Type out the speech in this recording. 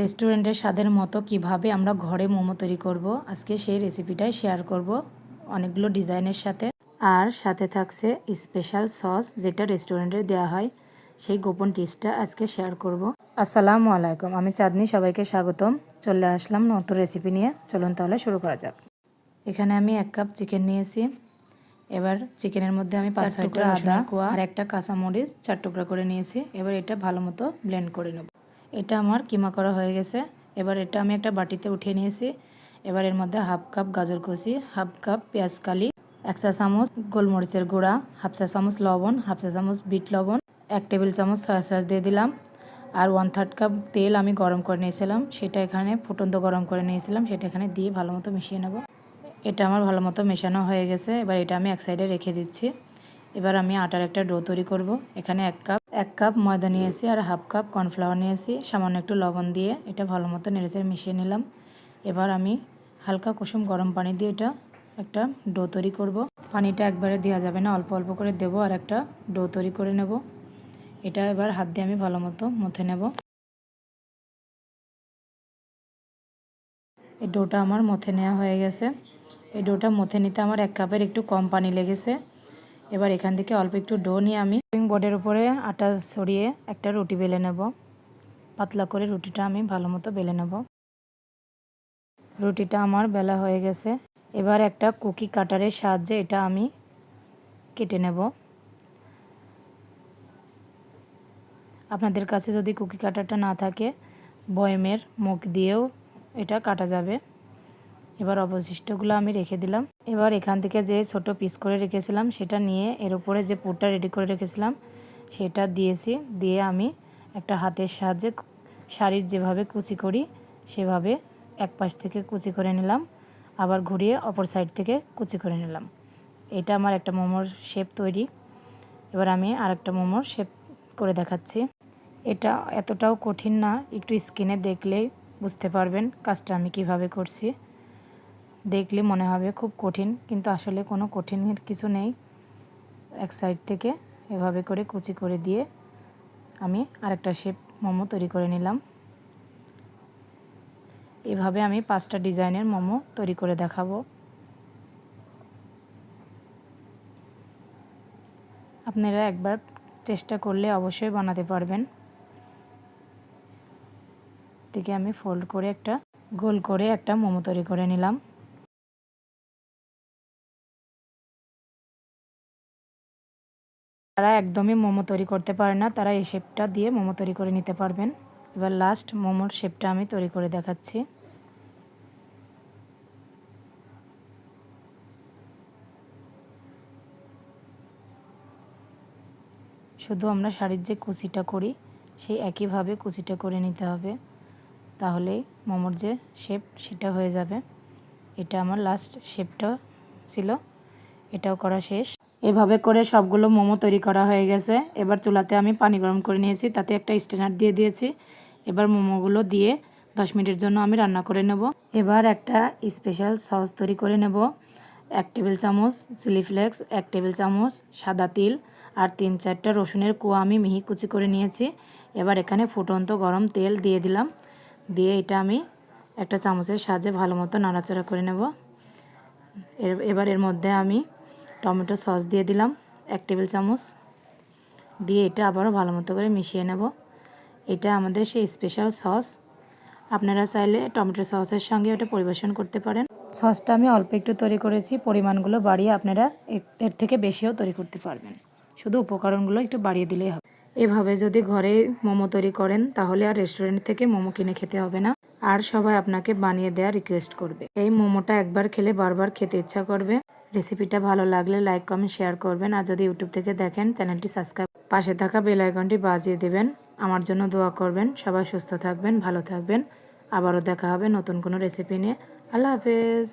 রেস্টুরেন্টের স্বাদের মতো কিভাবে আমরা ঘরে মোমো তৈরি করব আজকে সেই রেসিপিটাই শেয়ার করব অনেকগুলো ডিজাইনের সাথে। আর সাথে থাকছে স্পেশাল সস যেটা রেস্টুরেন্টে দেওয়া হয়, সেই গোপন টিপসটা আজকে শেয়ার করব। আসসালামু আলাইকুম, আমি চাঁদনি, সবাইকে স্বাগতম। চলে আসলাম নতুন রেসিপি নিয়ে। চলুন তাহলে শুরু করা যাক। এখানে আমি 1 কাপ চিকেন নিয়েছি। এবার চিকেনের মধ্যে আমি 5 টুকরা আদা আর একটা কাঁচামরিচ 4 টুকরা করে নিয়েছি। এবার এটা ভালো মতো ব্লেন্ড করে নেব। এটা আমার কিমা করা হয়ে গেছে। এবার এটা আমি একটা বাটিতে উঠিয়ে নিয়েছি। এবার এর মধ্যে 1/2 কাপ গাজর কুচি, 1/2 কাপ পেঁয়াজ কালি, 1 চা চামচ গোলমরিচের গুঁড়া, 1/2 চা চামচ লবণ, 1/2 চা চামচ বিট লবণ, 1 টেবিল চামচ সয়া সস দিয়ে দিলাম। আর 1/3 কাপ তেল আমি গরম করে নিয়েছিলাম, সেটা এখানে ফুটন্ত গরম করে নিয়েছিলাম, সেটা এখানে দিয়ে ভালো মতো মিশিয়ে নেব। এটা আমার ভালো মতো মেশানো হয়ে গেছে। এবার এটা আমি এক সাইডে রেখে দিচ্ছি। এবার আমি আটার একটা ডো তৈরি করব। এখানে 1 কাপ ময়দা নিয়েছি আর 1/2 কাপ কর্নফ্লাওয়ার নিয়েছি, সামান্য একটু লবণ দিয়ে এটা ভালো মতো নেড়েচেড়ে মিশিয়ে নিলাম। এবার আমি হালকা কুসুম গরম পানি দিয়ে এটা একটা ডো তৈরি করব। পানিটা একবারে দেওয়া যাবে না, অল্প অল্প করে দেবো আর একটা ডো তৈরি করে নেব। এটা এবার হাত দিয়ে আমি ভালো মতো মথে নেব। এই ডোটা আমার মথে নেওয়া হয়ে গেছে। এই ডোটা মথে নিতে আমার 1 কাপের একটু কম পানি লেগেছে। এবার এখান থেকে অল্প একটু ডো নিয়ে আমি বোর্ডের উপরে আটা ছড়িয়ে একটা রুটি বেলে নেব। পাতলা করে রুটিটা আমি ভালো মতো বেলে নেব। রুটিটা আমার বেলা হয়ে গেছে। এবার একটা কুকি কাটারের সাহায্যে এটা আমি কেটে নেব। আপনাদের কাছে যদি কুকি কাটারটা না থাকে, বয়মের মুখ দিয়েও এটা কাটা যাবে। এবার অবশিষ্টগুলো আমি রেখে দিলাম। এবার এখান থেকে যে ছোট পিস করে রেখেছিলাম সেটা নিয়ে এর উপরে যে পুরটা রেডি করে রেখেছিলাম সেটা দিয়েছি। দিয়ে আমি একটা হাতের সাহায্যে শাড়ির যেভাবে কুচি করি সেভাবে এক পাশ থেকে কুচি করে নিলাম, আবার ঘুরিয়ে অপর সাইড থেকে কুচি করে নিলাম। এটা আমার একটা মোমোর শেপ তৈরি। এবার আমি আরেকটা মোমোর শেপ করে দেখাচ্ছি। এটা এতটাও কঠিন না, একটু স্ক্রিনে দেখলেই বুঝতে পারবেন কাজটা আমি কিভাবে করছি। দেখলে মনে হবে খুব কঠিন, কিন্তু আসলে কোনো কঠিনের কিছু নেই। এক সাইড থেকে এভাবে করে কুচি করে দিয়ে আমি আরেকটা শেপ মোমো তৈরি করে নিলাম। এভাবে আমি 5টা ডিজাইনের মোমো তৈরি করে দেখাবো। আপনারা একবার চেষ্টা করলে অবশ্যই বানাতে পারবেন। থেকে আমি ফোল্ড করে একটা গোল করে একটা মোমো তৈরি করে নিলাম। যারা একদমই মোমো তৈরি করতে পারে না তারা এই শেপটা দিয়ে মোমো তৈরি করে নিতে পারবেন। এবার লাস্ট মোমোর শেপটা আমি তৈরি করে দেখাচ্ছি। শুধু আমরা শাড়ির যে কুচিটা করি সেই একইভাবে কুচিটা করে নিতে হবে, তাহলেই মোমোর যে শেপ সেটা হয়ে যাবে। এটা আমার লাস্ট শেপটা ছিল, এটাও করা শেষ। এভাবে করে সবগুলো মোমো তৈরি করা হয়ে গেছে। এবার চুলাতে আমি পানি গরম করে নিয়েছি, তাতে একটা স্ট্যান্ডার দিয়ে দিয়েছি। এবার মোমোগুলো দিয়ে 10 মিনিটের জন্য আমি রান্না করে নেব। এবার একটা স্পেশাল সস তৈরি করে নেব। 1 টেবিল চামচ চিলি ফ্লেক্স, 1 টেবিল চামচ সাদা তিল আর 3-4টা রসুনের কোয়া আমি মিহি কুচি করে নিয়েছি। এবার এখানে ফুটন্ত গরম তেল দিয়ে দিলাম। দিয়ে এটা আমি একটা চামচের সাহায্যে ভালো মতো নাড়াচাড়া করে নেব। এবার এর মধ্যে আমি টমেটো সস দিয়ে দিলাম 1 টেবিল চামচ। দিয়ে এটা আবারও ভালো মতো করে মিশিয়ে নেব। এটা আমাদের সেই স্পেশাল সস। আপনারা চাইলে টমেটো সসের সঙ্গে এটা পরিবেশন করতে পারেন। সসটা আমি অল্প একটু তৈরি করেছি, পরিমাণগুলো বাড়িয়ে আপনারা এর থেকে বেশিও তৈরি করতে পারবেন। শুধু উপকরণগুলো একটু বাড়িয়ে দিলেই হবে। এভাবে যদি ঘরে মোমো তৈরি করেন তাহলে আর রেস্টুরেন্ট থেকে মোমো কিনে খেতে হবে না, আর সবাই আপনাকে বানিয়ে দেওয়ার রিকোয়েস্ট করবে। এই মোমোটা একবার খেলে বারবার খেতে ইচ্ছা করবে। রেসিপিটা ভালো লাগলে লাইক কমেন্ট শেয়ার করবেন, আর যদি ইউটিউব থেকে দেখেন চ্যানেলটি সাবস্ক্রাইব, পাশে থাকা বেল আইকনটি বাজিয়ে দেবেন। আমার জন্য দোয়া করবেন। সবাই সুস্থ থাকবেন, ভালো থাকবেন। আবারও দেখা হবে নতুন কোনো রেসিপি নিয়ে। আল্লাহ হাফেজ।